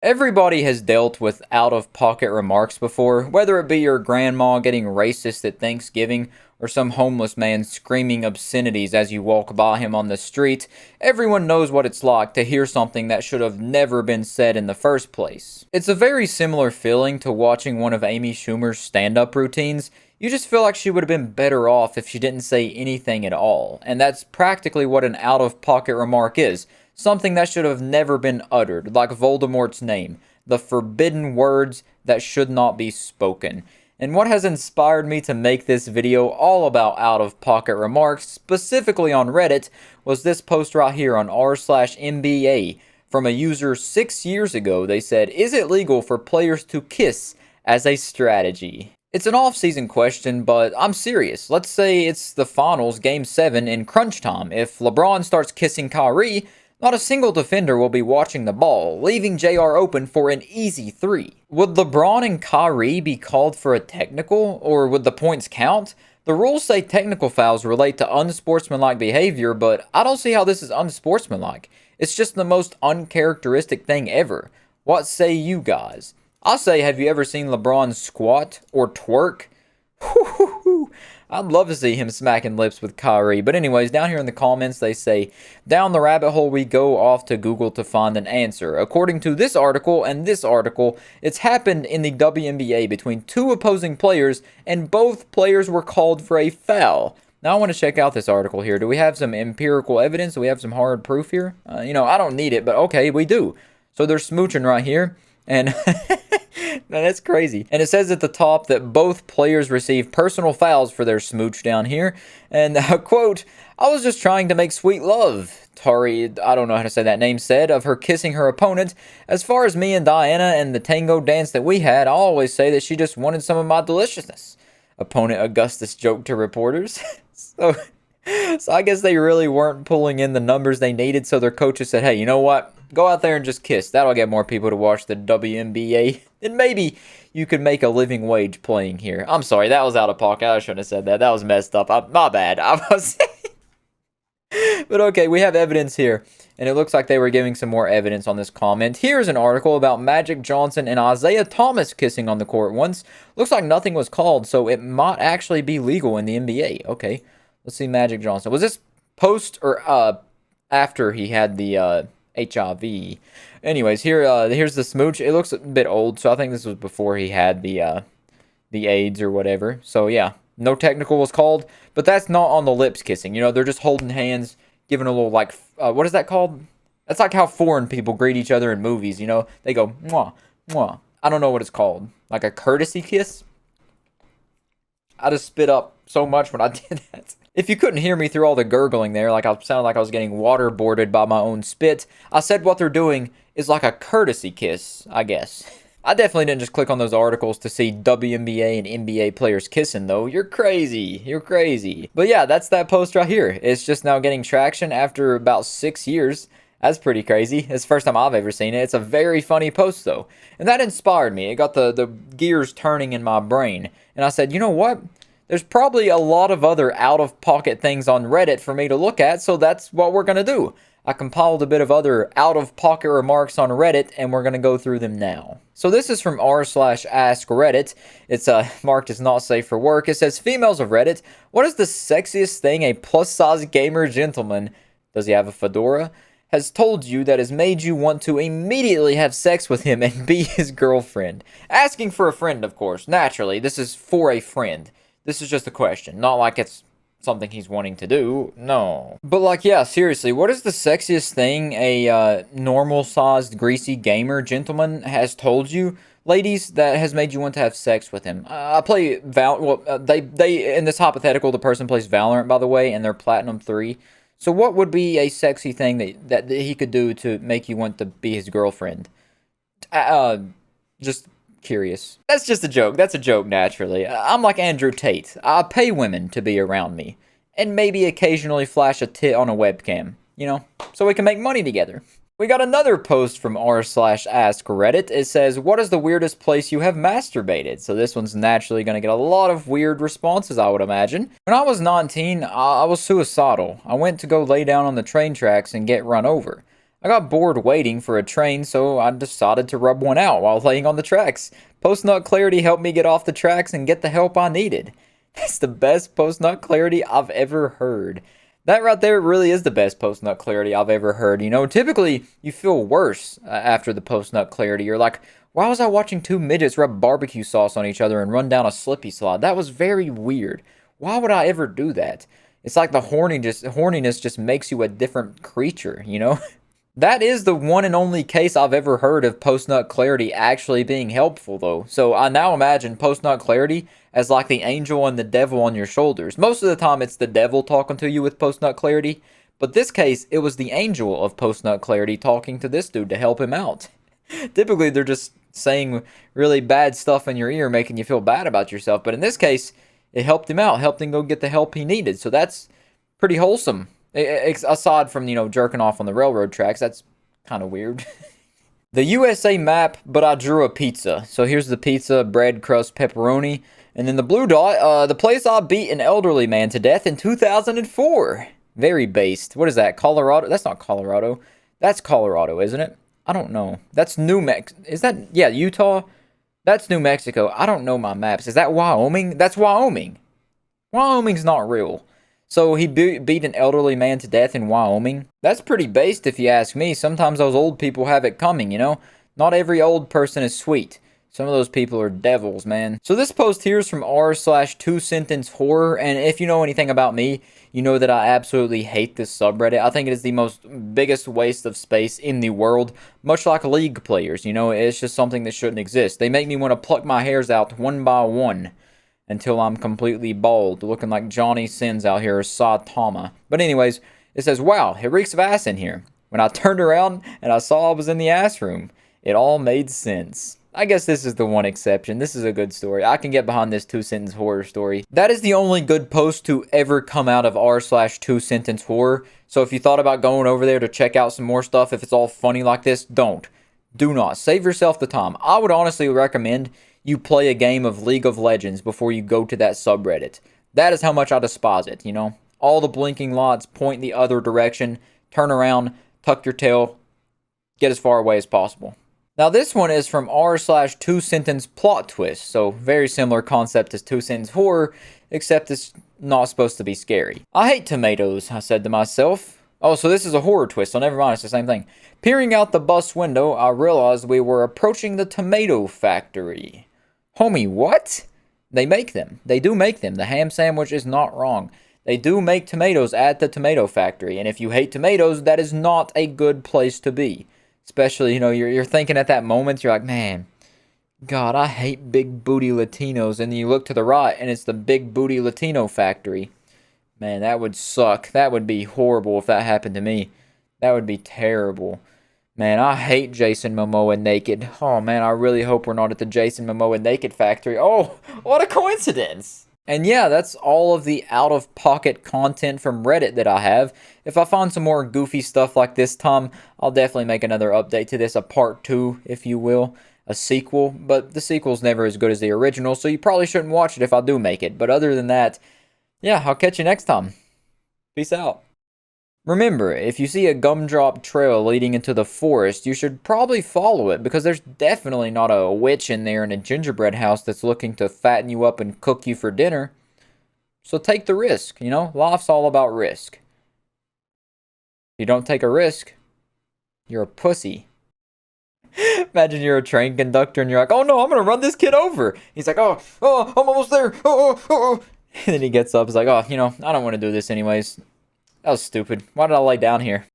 Everybody has dealt with out-of-pocket remarks before, whether it be your grandma getting racist at Thanksgiving or some homeless man screaming obscenities as you walk by him on the street. Everyone knows what it's like to hear something that should have never been said in the first place. It's a very similar feeling to watching one of Amy Schumer's stand-up routines. You just feel like she would have been better off if she didn't say anything at all, and that's practically what an out-of-pocket remark is. Something that should have never been uttered, like Voldemort's name, the forbidden words that should not be spoken. And what has inspired me to make this video all about out-of-pocket remarks, specifically on Reddit, was this post right here on r/MBA. From a user 6 years ago, they said, "Is it legal for players to kiss as a strategy?" It's an off-season question, but I'm serious. Let's say it's the finals, Game 7, in crunch time. If LeBron starts kissing Kyrie, not a single defender will be watching the ball, leaving JR open for an easy 3. Would LeBron and Kyrie be called for a technical, or would the points count? The rules say technical fouls relate to unsportsmanlike behavior, but I don't see how this is unsportsmanlike. It's just the most uncharacteristic thing ever. What say you guys? I'll say, have you ever seen LeBron squat or twerk? I'd love to see him smacking lips with Kyrie. But anyways, down here in the comments, they say, down the rabbit hole we go off to Google to find an answer. According to this article and this article, it's happened in the WNBA between two opposing players, and both players were called for a foul. Now I want to check out this article here. Do we have some empirical evidence? Do we have some hard proof here? I don't need it, but okay, we do. So they're smooching right here. And that's crazy. And it says at the top that both players received personal fouls for their smooch down here. And quote, "I was just trying to make sweet love," Tari, I don't know how to say that name, said of her kissing her opponent. "As far as me and Diana and the tango dance that we had, I always say that she just wanted some of my deliciousness," opponent Augustus joked to reporters. So I guess they really weren't pulling in the numbers they needed, so their coaches said, hey, you know what? Go out there and just kiss. That'll get more people to watch the WNBA. And maybe you could make a living wage playing here. I'm sorry, that was out of pocket. I shouldn't have said that. That was messed up. My bad. But okay, we have evidence here. And it looks like they were giving some more evidence on this comment. Here's an article about Magic Johnson and Isaiah Thomas kissing on the court once. Looks like nothing was called, so it might actually be legal in the NBA. Okay, let's see Magic Johnson. Was this post or after he had the HIV? Anyways, here's the smooch. It looks a bit old, so I think this was before he had the AIDS or whatever. So yeah, no technical was called, but that's not on the lips kissing. They're just holding hands, giving a little like what is that called? That's like how foreign people greet each other in movies. They go mwah mwah. I don't know what it's called. Like a courtesy kiss. I just spit up so much when I did that. If you couldn't hear me through all the gurgling there, like I sounded like I was getting waterboarded by my own spit, I said what they're doing is like a courtesy kiss, I guess. I definitely didn't just click on those articles to see WNBA and NBA players kissing, though. You're crazy. You're crazy. But yeah, that's that post right here. It's just now getting traction after about 6 years. That's pretty crazy. It's the first time I've ever seen it. It's a very funny post, though. And that inspired me. It got the gears turning in my brain. And I said, you know what? There's probably a lot of other out-of-pocket things on Reddit for me to look at, so that's what we're going to do. I compiled a bit of other out-of-pocket remarks on Reddit, and we're going to go through them now. So this is from r/AskReddit. It's marked as not safe for work. It says, females of Reddit, what is the sexiest thing a plus-size gamer gentleman, does he have a fedora, has told you that has made you want to immediately have sex with him and be his girlfriend? Asking for a friend, of course. Naturally, this is for a friend. This is just a question, not like it's something he's wanting to do. No. But like, yeah, seriously, what is the sexiest thing a normal-sized, greasy gamer gentleman has told you, ladies, that has made you want to have sex with him? I play they in this hypothetical, the person plays Valorant, by the way, and they're Platinum 3. So what would be a sexy thing that he could do to make you want to be his girlfriend? Just curious. That's just a joke. That's a joke, naturally. I'm like Andrew Tate. I pay women to be around me. And maybe occasionally flash a tit on a webcam. So we can make money together. We got another post from r/AskReddit. It says, what is the weirdest place you have masturbated? So this one's naturally going to get a lot of weird responses, I would imagine. When I was 19, I was suicidal. I went to go lay down on the train tracks and get run over. I got bored waiting for a train, so I decided to rub one out while laying on the tracks. Post-nut clarity helped me get off the tracks and get the help I needed. That's the best post-nut clarity I've ever heard. That right there really is the best post-nut clarity I've ever heard. You know, typically you feel worse after the post-nut clarity. You're like, why was I watching two midgets rub barbecue sauce on each other and run down a slippy slide? That was very weird. Why would I ever do that? It's like the horniness just makes you a different creature, you know? That is the one and only case I've ever heard of post-nut clarity actually being helpful, though. So I now imagine post-nut clarity as like the angel and the devil on your shoulders. Most of the time, it's the devil talking to you with post-nut clarity. But this case, it was the angel of post-nut clarity talking to this dude to help him out. Typically, they're just saying really bad stuff in your ear, making you feel bad about yourself. But in this case, it helped him out, helped him go get the help he needed. So that's pretty wholesome. Aside from, you know, jerking off on the railroad tracks, that's kind of weird. The USA map, but I drew a pizza. So here's the pizza, bread, crust, pepperoni. And then the blue dot, the place I beat an elderly man to death in 2004. Very based. What is that, Colorado? That's not Colorado. That's Colorado, isn't it? I don't know. That's New Mexico. Is that, yeah, Utah? That's New Mexico. I don't know my maps. Is that Wyoming? That's Wyoming. Wyoming's not real. So he beat an elderly man to death in Wyoming. That's pretty based if you ask me. Sometimes those old people have it coming, you know? Not every old person is sweet. Some of those people are devils, man. So this post here is from r/2sentence horror. And if you know anything about me, you know that I absolutely hate this subreddit. I think it is the biggest waste of space in the world. Much like League players, you know? It's just something that shouldn't exist. They make me want to pluck my hairs out one by one until I'm completely bald, looking like Johnny Sins out here, or Saitama. But anyways, it says, wow, it reeks of ass in here. When I turned around and I saw I was in the ass room, it all made sense. I guess this is the one exception. This is a good story. I can get behind this 2-sentence horror story. That is the only good post to ever come out of r/2sentence horror. So if you thought about going over there to check out some more stuff, if it's all funny like this, don't. Do not. Save yourself the time. I would honestly recommend you play a game of League of Legends before you go to that subreddit. That is how much I despise it, you know? All the blinking lights point the other direction, turn around, tuck your tail, get as far away as possible. Now this one is from r/2sentence plot twist, so very similar concept as 2-sentence horror, except it's not supposed to be scary. I hate tomatoes, I said to myself. Oh, so this is a horror twist, so never mind, it's the same thing. Peering out the bus window, I realized we were approaching the tomato factory. Homie, what? They make them. They do make them. The ham sandwich is not wrong. They do make tomatoes at the tomato factory. And if you hate tomatoes, that is not a good place to be. Especially, you know, you're thinking at that moment, you're like, man, God, I hate big booty Latinos. And then you look to the right, and it's the big booty Latino factory. Man, that would suck. That would be horrible if that happened to me. That would be terrible. Man, I hate Jason Momoa naked. Oh, man, I really hope we're not at the Jason Momoa naked factory. Oh, what a coincidence. And yeah, that's all of the out-of-pocket content from Reddit that I have. If I find some more goofy stuff like this time, I'll definitely make another update to this, a part 2, if you will, a sequel. But the sequel's never as good as the original, so you probably shouldn't watch it if I do make it. But other than that, yeah, I'll catch you next time. Peace out. Remember, if you see a gumdrop trail leading into the forest, you should probably follow it, because there's definitely not a witch in there in a gingerbread house that's looking to fatten you up and cook you for dinner. So take the risk, you know? Life's all about risk. If you don't take a risk, you're a pussy. Imagine you're a train conductor and you're like, oh no, I'm gonna run this kid over. He's like, oh, I'm almost there. Oh. And then he gets up, he's like, oh, you know, I don't want to do this anyways. That was stupid. Why did I lay down here?